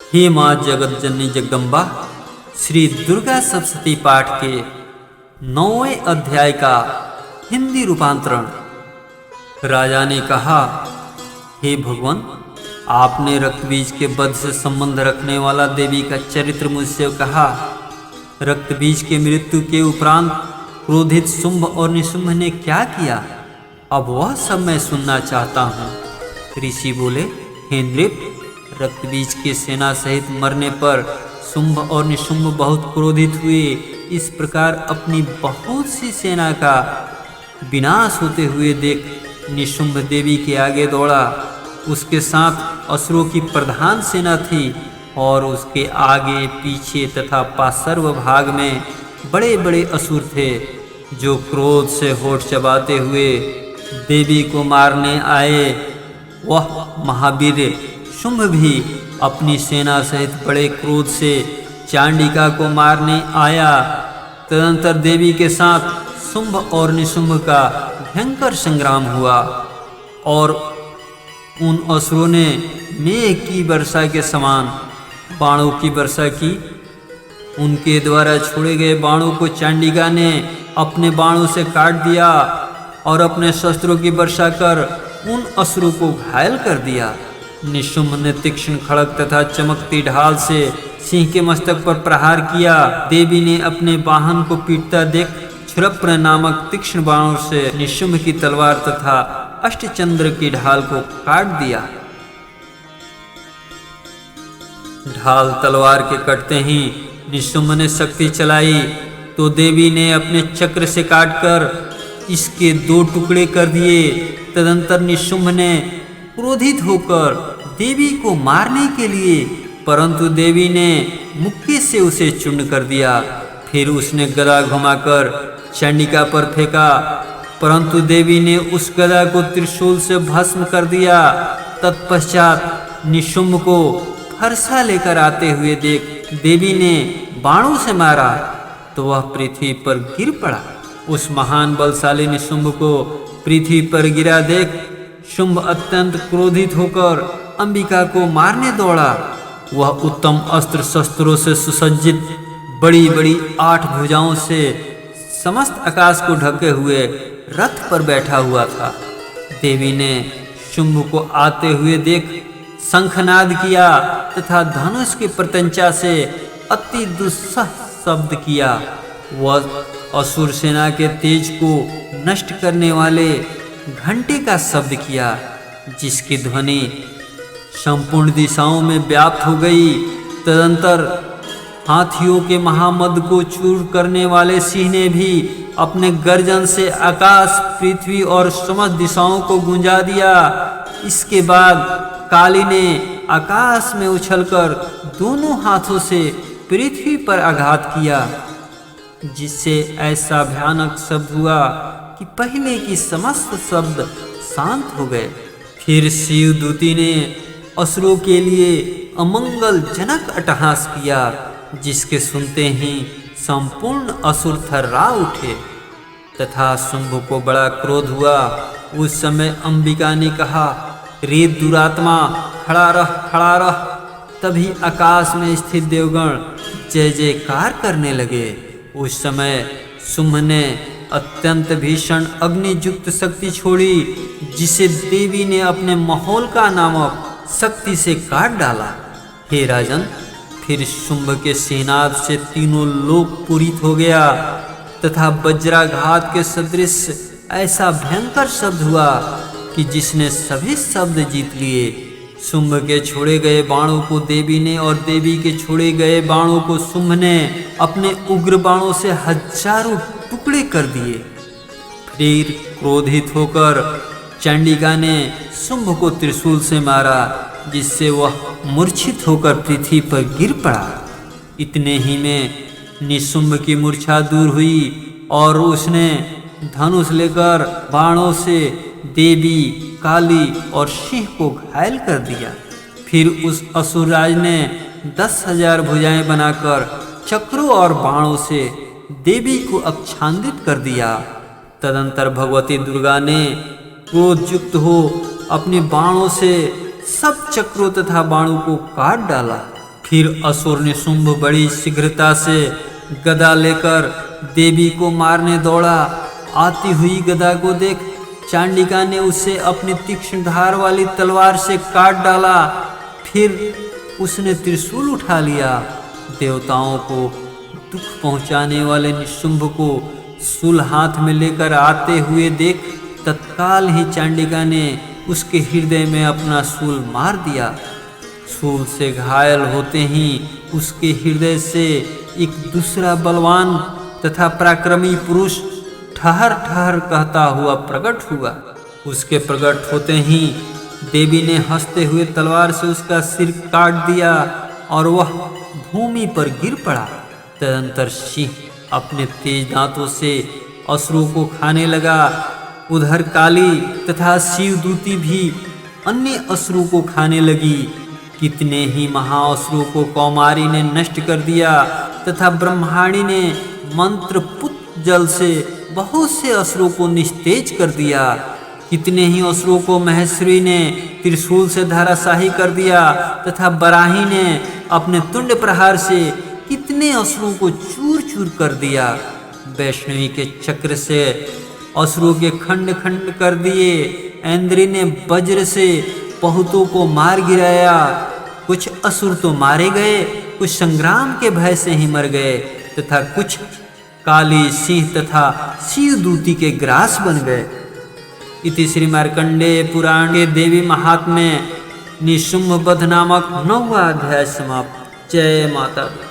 हे माँ जगत जननी जगदम्बा, श्री दुर्गा सप्तशती पाठ के 9वें अध्याय का हिंदी रूपांतरण। राजा ने कहा, हे भगवान, आपने रक्तबीज के वध से संबंध रखने वाला देवी का चरित्र मुझसे कहा। रक्तबीज के मृत्यु के उपरांत क्रोधित शुंभ और निशुंभ ने क्या किया, अब वह सब मैं सुनना चाहता हूँ। ऋषि बोले, हे नृप, रक्तबीज के सेना सहित मरने पर शुंभ और निशुंभ बहुत क्रोधित हुए। इस प्रकार अपनी बहुत सी सेना का विनाश होते हुए देख निशुंभ देवी के आगे दौड़ा। उसके साथ असुरों की प्रधान सेना थी और उसके आगे पीछे तथा पार्श्व भाग में बड़े बड़े असुर थे, जो क्रोध से होठ चबाते हुए देवी को मारने आए। वह महावीर शुंभ भी अपनी सेना सहित बड़े क्रोध से चांडिका को मारने आया। तदंतर देवी के साथ शुंभ और निशुंभ का भयंकर संग्राम हुआ और उन असुरों ने मेघ की वर्षा के समान बाणों की वर्षा की। उनके द्वारा छोड़े गए बाणों को चांडिका ने अपने बाणों से काट दिया और अपने शस्त्रों की वर्षा कर उन असुरों को घायल कर दिया। निशुंभ ने तीक्ष्ण खड़ग तथा चमकती ढाल से सिंह के मस्तक पर प्रहार किया। देवी ने अपने वाहन को पीटता देख क्षुरप्र नामक तीक्ष्ण बाणों से निशुंभ की तलवार तथा अष्टचंद्र की ढाल को काट दिया। ढाल तलवार के कटते ही निशुंभ ने शक्ति चलाई तो देवी ने अपने चक्र से काटकर इसके 2 टुकड़े कर दिए। तदंतर निशुंभ ने क्रोधित होकर देवी को मारने के लिए, परंतु देवी ने मुक्के से उसे चूर्ण कर दिया। फिर उसने गदा घुमाकर चंडिका पर फेंका, परंतु देवी ने उस गदा को त्रिशूल से भस्म कर दिया। तत्पश्चात निशुंभ को फरसा लेकर आते हुए देख देवी ने बाणों से मारा तो वह पृथ्वी पर गिर पड़ा। उस महान बलशाली निशुंभ को पृथ्वी पर गिरा देख शुंभ अत्यंत क्रोधित होकर अंबिका को मारने दौड़ा। वह उत्तम अस्त्र शस्त्रों से सुसज्जित बड़ी बड़ी 8 भुजाओं से समस्त आकाश को ढके हुए रथ पर बैठा हुआ था। देवी ने शुंभ को आते हुए देख शंखनाद किया तथा धनुष की प्रत्यंचा से अति दुस्सह शब्द किया। वह असुर सेना के तेज को नष्ट करने वाले घंटे का शब्द किया, जिसकी ध्वनि संपूर्ण दिशाओं में व्याप्त हो गई। तदंतर हाथियों के महामद को चूर करने वाले सिंह ने भी अपने गर्जन से आकाश, पृथ्वी और समस्त दिशाओं को गूंजा दिया। इसके बाद काली ने आकाश में उछलकर दोनों हाथों से पृथ्वी पर आघात किया, जिससे ऐसा भयानक शब्द हुआ कि पहले की समस्त शब्द शांत हो गए। फिर शिवदूती ने असुरों के लिए अमंगलजनक अट्टहास किया, जिसके सुनते ही संपूर्ण असुर थर्रा उठे तथा शुंभ को बड़ा क्रोध हुआ। उस समय अंबिका ने कहा, रे दुरात्मा, खड़ा रह, खड़ा रह। तभी आकाश में स्थित देवगण जय जयकार करने लगे। उस समय शुंभ ने अत्यंत भीषण अग्नियुक्त शक्ति छोड़ी, जिसे देवी ने अपने महोलका नामक शक्ति से काट डाला। हे राजन, फिर शुंभ के सेनाद से तीनों लोक पूरित हो गया तथा वज्राघात के सदृश ऐसा भयंकर शब्द हुआ कि जिसने सभी शब्द जीत लिए। शुंभ के छोड़े गए बाणों को देवी ने और देवी के छोड़े गए बाणों को शुंभ ने अपने उग्र बाणों से हजारों टुकड़े कर दिए। फिर क्रोधित होकर चंडिका ने शुंभ को त्रिशूल से मारा, जिससे वह मूर्छित होकर पृथ्वी पर गिर पड़ा। इतने ही में निशुंभ की मूर्छा दूर हुई और उसने धनुष लेकर बाणों से देवी, काली और सिंह को घायल कर दिया। फिर उस असुरराज ने 10,000 भुजाएं बनाकर चक्रों और बाणों से देवी को आच्छादित कर दिया। तदंतर भगवती दुर्गा ने क्रोधयुक्त हो अपने बाणों से सब चक्रों तथा बाणों को काट डाला। फिर असुर निशुंभ बड़ी शीघ्रता से गदा लेकर देवी को मारने दौड़ा। आती हुई गदा को देख चांडिका ने उसे अपनी तीक्ष्ण धार वाली तलवार से काट डाला। फिर उसने त्रिशूल उठा लिया। देवताओं को दुख पहुंचाने वाले निशुंभ को शूल हाथ में लेकर आते हुए देख तत्काल ही चांडिका ने उसके हृदय में अपना शूल मार दिया। शूल से घायल होते ही उसके हृदय से एक दूसरा बलवान तथा पराक्रमी पुरुष ठहर ठहर कहता हुआ प्रकट हुआ। उसके प्रकट होते ही देवी ने हंसते हुए तलवार से उसका सिर काट दिया और वह भूमि पर गिर पड़ा। तदंतर सिंह अपने तेज दांतों से असुरों को खाने लगा। उधर काली तथा शिवदूती भी अन्य असुरों को खाने लगी। कितने ही महाअसुरों को कौमारी ने नष्ट कर दिया तथा ब्रह्माणी ने मंत्रपुत जल से बहुत से असुरों को निस्तेज कर दिया। कितने ही असुरों को महेश्वरी ने त्रिशूल से धराशाही कर दिया तथा बराही ने अपने तुंड प्रहार से कितने असुरों को चूर चूर कर दिया। वैष्णवी के चक्र से असुरों के खंड खंड कर दिए। ऐन्द्री ने वज्र से बहुतों को मार गिराया। कुछ असुर तो मारे गए, कुछ संग्राम के भय से ही मर गए तथा कुछ काली सिंह तथा शिवदूती के ग्रास बन गए। इति श्री मार्कंडेय पुराणे देवी महात्म्य निशुंभ वध नामक 9वां अध्याय समाप्त। जय माता दी।